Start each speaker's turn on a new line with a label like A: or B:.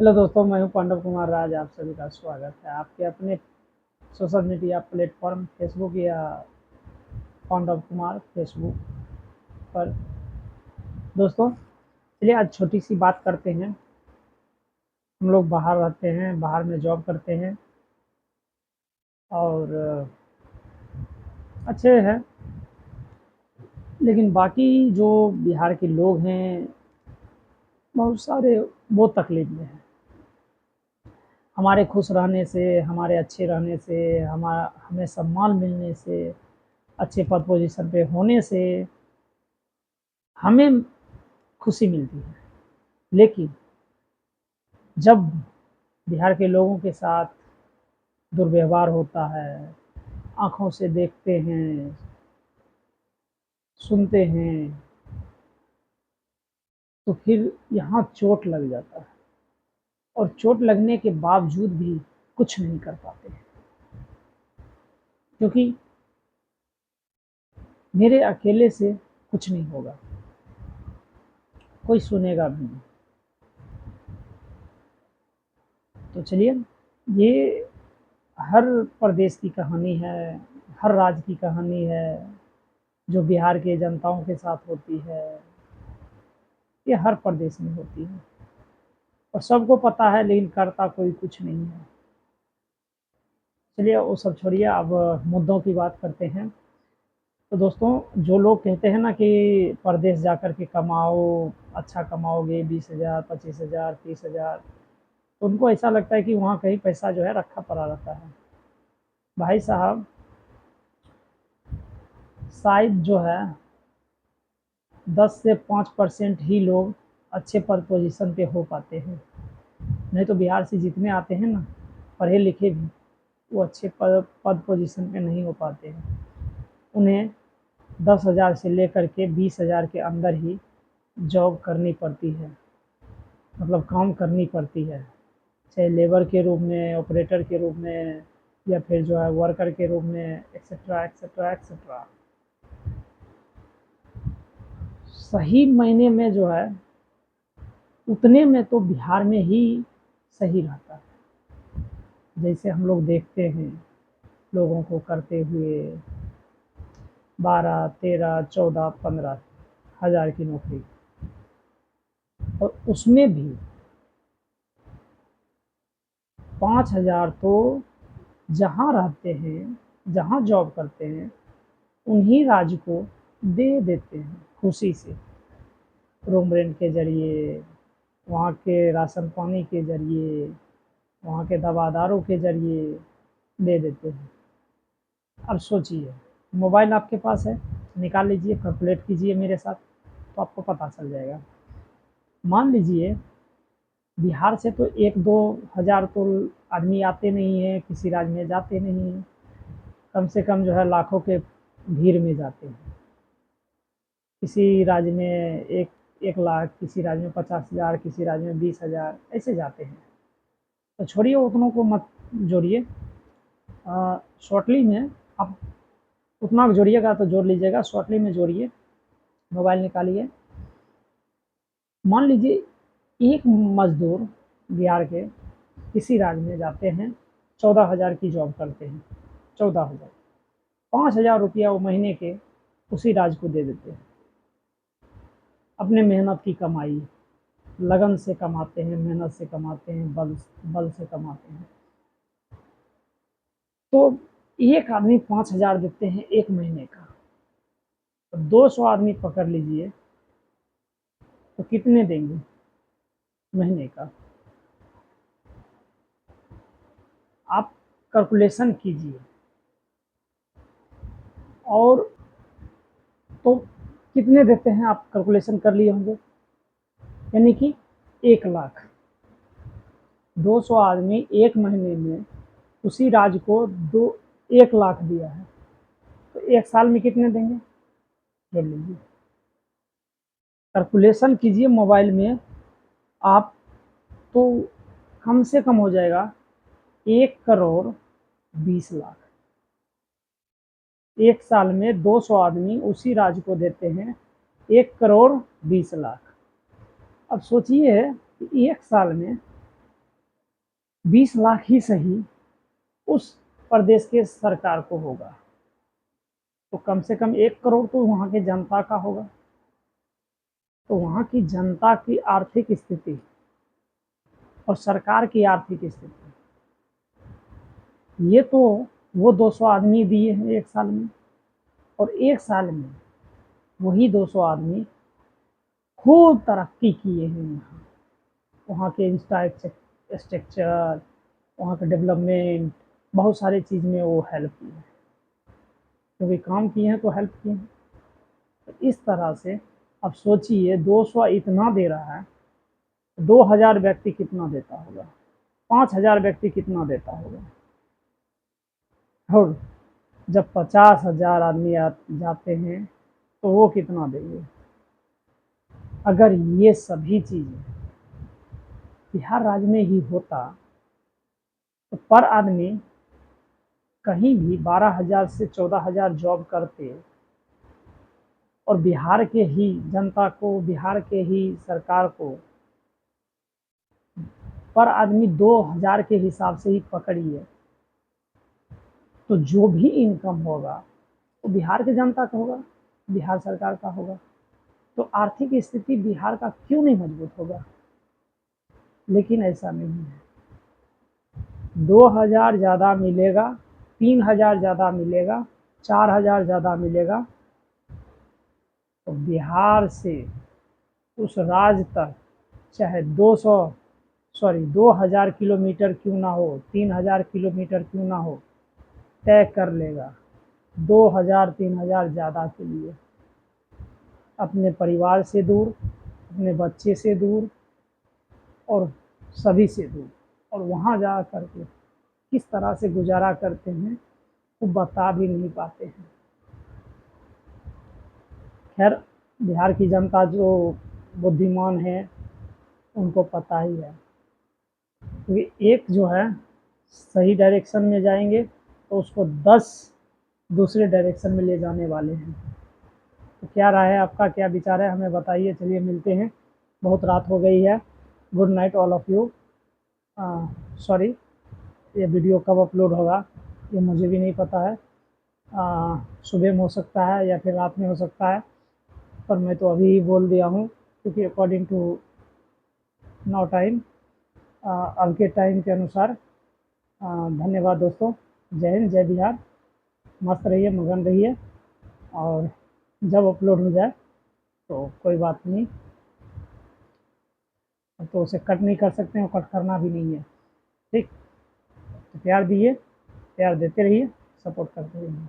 A: Hello दोस्तों, मैं हूं पांडव कुमार राज। आप सभी का स्वागत है आपके अपने सोशल मीडिया प्लेटफॉर्म फेसबुक या पांडव कुमार फेसबुक पर। दोस्तों, चलिए आज छोटी सी बात करते हैं। हम लोग बाहर रहते हैं, बाहर में जॉब करते हैं और अच्छे हैं, लेकिन बाकी जो बिहार के लोग हैं बहुत सारे वो तकलीफ में हैं। हमारे खुश रहने से, हमारे अच्छे रहने से, हमें सम्मान मिलने से, अच्छे पद पोजीशन पे होने से हमें खुशी मिलती है। लेकिन जब बिहार के लोगों के साथ दुर्व्यवहार होता है, आँखों से देखते हैं, सुनते हैं, तो फिर यहाँ चोट लग जाता है और चोट लगने के बावजूद भी कुछ नहीं कर पाते हैं, क्योंकि मेरे अकेले से कुछ नहीं होगा, कोई सुनेगा भी नहीं। तो चलिए, ये हर प्रदेश की कहानी है, हर राज्य की कहानी है जो बिहार के जनताओं के साथ होती है। ये हर प्रदेश में होती है और सबको पता है, लेकिन करता कोई कुछ नहीं है। चलिए वो सब छोड़िए, अब मुद्दों की बात करते हैं। तो दोस्तों, जो लोग कहते हैं ना कि परदेश जाकर के कमाओ, अच्छा कमाओगे, 20,000, 25,000, 30,000, तो उनको ऐसा लगता है कि वहाँ कहीं पैसा जो है रखा पड़ा रहता है। भाई साहब, शायद जो है 10 से 5% ही लोग अच्छे पद पोजीशन पे हो पाते हैं। नहीं तो बिहार से जितने आते हैं ना, पढ़े लिखे भी, वो अच्छे पद पोजीशन पे नहीं हो पाते हैं। उन्हें 10,000 से लेकर के 20,000 के अंदर ही जॉब करनी पड़ती है, मतलब काम करनी पड़ती है, चाहे लेबर के रूप में, ऑपरेटर के रूप में, या फिर जो है वर्कर के रूप में, एक्सेट्रा एक्सेट्रा एक्सेट्रा। सही महीने में जो है उतने में तो बिहार में ही सही रहता है। जैसे हम लोग देखते हैं लोगों को करते हुए 12, 13, 14, 15,000 की नौकरी, और उसमें भी 5,000 तो जहाँ रहते हैं, जहाँ जॉब करते हैं, उन्हीं राज्य को दे देते हैं खुशी से, रूम रेंट के जरिए, वहाँ के राशन पानी के जरिए, वहाँ के दवादारों के जरिए दे देते हैं। अब सोचिए, मोबाइल आपके पास है, निकाल लीजिए, कैलकुलेट कीजिए मेरे साथ, तो आपको पता चल जाएगा। मान लीजिए बिहार से तो 1-2 हज़ार तो आदमी आते नहीं हैं, किसी राज्य में जाते नहीं हैं, कम से कम जो है लाखों के भीड़ में जाते हैं। किसी राज्य में 1 लाख, किसी राज्य में 50,000, किसी राज्य में 20,000, ऐसे जाते हैं। तो छोड़िए, उतनों को मत जोड़िए। शॉर्टली में आप उतना जोड़िएगा तो जोड़ लीजिएगा, शॉर्टली में जोड़िए, मोबाइल निकालिए। मान लीजिए एक मजदूर बिहार के किसी राज्य में जाते हैं, 14,000 की जॉब करते हैं, 14,000, 5,000 रुपया वो महीने के उसी राज्य को दे देते हैं। अपने मेहनत की कमाई, लगन से कमाते हैं, मेहनत से कमाते हैं, बल से कमाते हैं। तो एक आदमी 5,000 देते हैं एक महीने का, तो 200 आदमी पकड़ लीजिए, तो कितने देंगे महीने का? आप कैलकुलेशन कीजिए। और तो कितने देते हैं, आप कैलकुलेशन कर लिए होंगे, यानी कि 1 लाख। 200 आदमी एक महीने में उसी राज्य को 1 लाख दिया है, तो एक साल में कितने देंगे, जोड़ लीजिए, कैलकुलेशन कीजिए मोबाइल में आप। तो कम से कम हो जाएगा 1,20,00,000। एक साल में 200 आदमी उसी राज्य को देते हैं 1,20,00,000। अब सोचिए कि एक साल में 20 लाख ही सही उस प्रदेश के सरकार को होगा, तो कम से कम 1 करोड़ तो वहाँ की जनता का होगा। तो वहाँ की जनता की आर्थिक स्थिति और सरकार की आर्थिक स्थिति, ये तो वो 200 आदमी दिए हैं 1 साल में, और 1 साल में वही 200 आदमी खूब तरक्की किए हैं यहाँ। वहाँ के इंफ्रास्ट्रक्चर, वहाँ के डेवलपमेंट, बहुत सारी चीज़ में वो हेल्प की है, क्योंकि काम किए हैं तो हेल्प किए हैं। तो इस तरह से अब सोचिए 200 इतना दे रहा है, 2000 व्यक्ति कितना देता होगा, 5000 व्यक्ति कितना देता होगा, और जब 50,000 आदमी जाते हैं तो वो कितना देंगे। अगर ये सभी चीज़ें बिहार राज्य में ही होता तो पर आदमी कहीं भी 12,000 से 14,000 जॉब करते, और बिहार के ही जनता को, बिहार के ही सरकार को पर आदमी 2,000 के हिसाब से ही पकड़िए, तो जो भी इनकम होगा वो बिहार की जनता का होगा, बिहार सरकार का होगा। तो आर्थिक स्थिति बिहार का क्यों नहीं मजबूत होगा। लेकिन ऐसा नहीं है, 2,000 ज़्यादा मिलेगा, 3,000 ज़्यादा मिलेगा, 4,000 ज़्यादा मिलेगा, तो बिहार से उस राज्य तक चाहे 2,000 किलोमीटर क्यों ना हो, 3,000 किलोमीटर क्यों ना हो, तय कर लेगा। 2,000 3,000 ज़्यादा के लिए अपने परिवार से दूर, अपने बच्चे से दूर, और सभी से दूर, और वहाँ जा कर के किस तरह से गुजारा करते हैं वो बता भी नहीं पाते हैं। खैर, बिहार की जनता जो बुद्धिमान है उनको पता ही है, क्योंकि एक जो है सही डायरेक्शन में जाएंगे तो उसको 10 दूसरे डायरेक्शन में ले जाने वाले हैं। तो क्या राय है आपका, क्या विचार है, हमें बताइए। चलिए मिलते हैं, बहुत रात हो गई है। Good night all of you. Sorry, ये वीडियो कब अपलोड होगा ये मुझे भी नहीं पता है। सुबह में हो सकता है या फिर रात में हो सकता है, पर मैं तो अभी ही बोल दिया हूँ, क्योंकि अकॉर्डिंग टू नाउ टाइम, अब के टाइम के अनुसार। धन्यवाद दोस्तों, जय हिंद, जय बिहार। मस्त रहिए, मगन रहिए, और जब अपलोड हो जाए तो कोई बात नहीं, तो उसे कट नहीं कर सकते हैं और कट करना भी नहीं है। ठीक, तो प्यार दिए, प्यार देते रहिए, सपोर्ट करते रहिए।